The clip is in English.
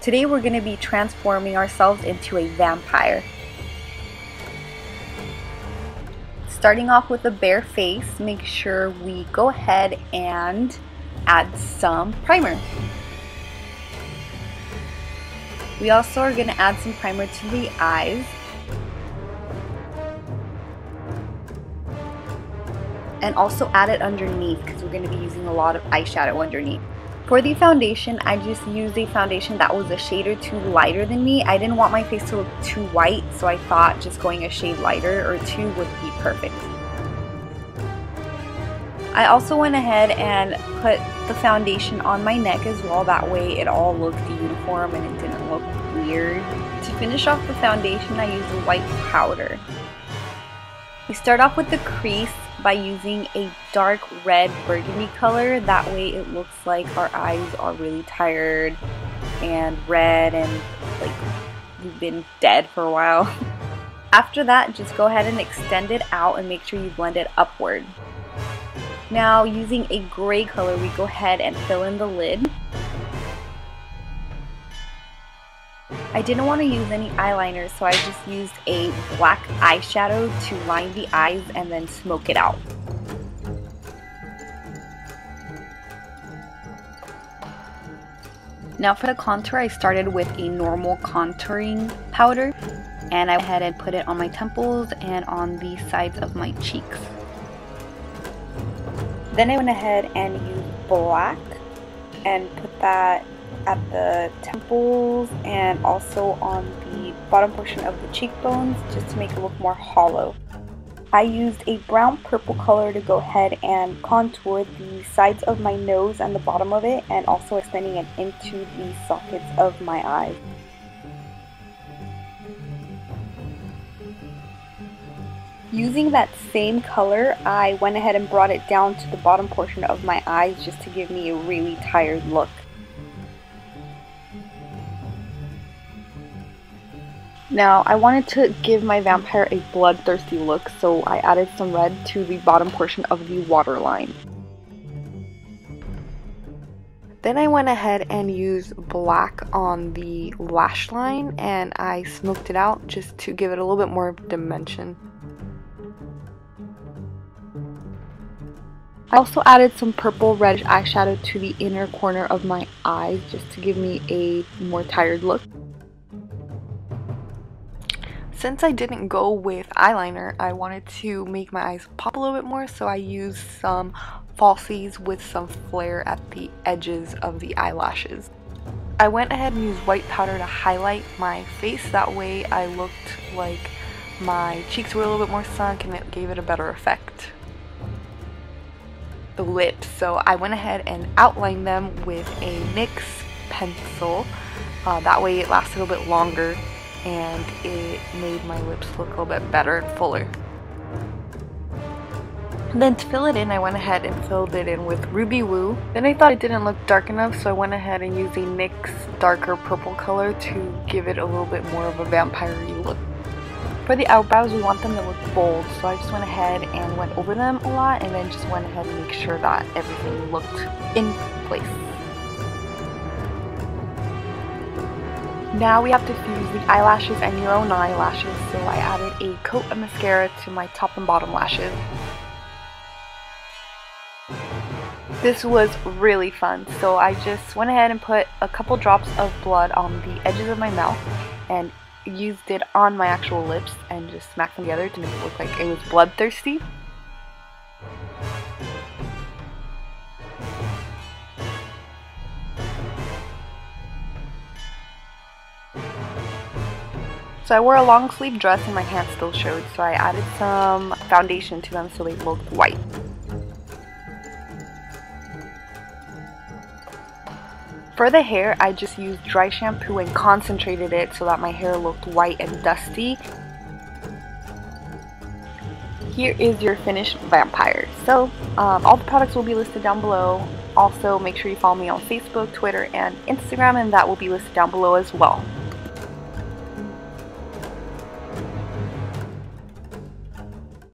Today we're going to be transforming ourselves into a vampire. Starting off with a bare face, make sure we go ahead and add some primer. We also are going to add some primer to the eyes. And also add it underneath because we're going to be using a lot of eyeshadow underneath. For the foundation, I just used a foundation that was a shade or two lighter than me. I didn't want my face to look too white, so I thought just going a shade lighter or two would be perfect. I also went ahead and put the foundation on my neck as well. That way it all looked uniform and it didn't look weird. To finish off the foundation, I used a white powder. We start off with the crease by using a dark red burgundy color. That way it looks like our eyes are really tired and red and like we've been dead for a while. After that, just go ahead and extend it out and make sure you blend it upward. Now using a gray color, we go ahead and fill in the lid. I didn't want to use any eyeliner, so I just used a black eyeshadow to line the eyes and then smoke it out. Now for the contour, I started with a normal contouring powder and I went ahead and put it on my temples and on the sides of my cheeks. Then I went ahead and used black and put that at the temples and also on the bottom portion of the cheekbones just to make it look more hollow. I used a brown purple color to go ahead and contour the sides of my nose and the bottom of it, and also extending it into the sockets of my eyes. Using that same color, I went ahead and brought it down to the bottom portion of my eyes just to give me a really tired look. Now, I wanted to give my vampire a bloodthirsty look, so I added some red to the bottom portion of the waterline. Then I went ahead and used black on the lash line and I smoked it out just to give it a little bit more dimension. I also added some purple reddish eyeshadow to the inner corner of my eyes just to give me a more tired look. Since I didn't go with eyeliner, I wanted to make my eyes pop a little bit more, so I used some falsies with some flare at the edges of the eyelashes. I went ahead and used white powder to highlight my face. That way I looked like my cheeks were a little bit more sunk and it gave it a better effect. The lips, so I went ahead and outlined them with a NYX pencil. That way it lasted a little bit longer and it made my lips look a little bit better and fuller. And then to fill it in, I went ahead and filled it in with Ruby Woo. Then I thought it didn't look dark enough, so I went ahead and used a NYX darker purple color to give it a little bit more of a vampire-y look. For the eyebrows, we want them to look bold, so I just went ahead and went over them a lot and then just went ahead and make sure that everything looked in place. Now we have to fuse the eyelashes and your own eyelashes, so I added a coat of mascara to my top and bottom lashes. This was really fun, so I just went ahead and put a couple drops of blood on the edges of my mouth and used it on my actual lips and just smacked them together to make it look like it was bloodthirsty. So I wore a long sleeve dress and my hands still showed, so I added some foundation to them so they looked white. For the hair, I just used dry shampoo and concentrated it so that my hair looked white and dusty. Here is your finished vampire. So all the products will be listed down below. Also, make sure you follow me on Facebook, Twitter, and Instagram, and that will be listed down below as well.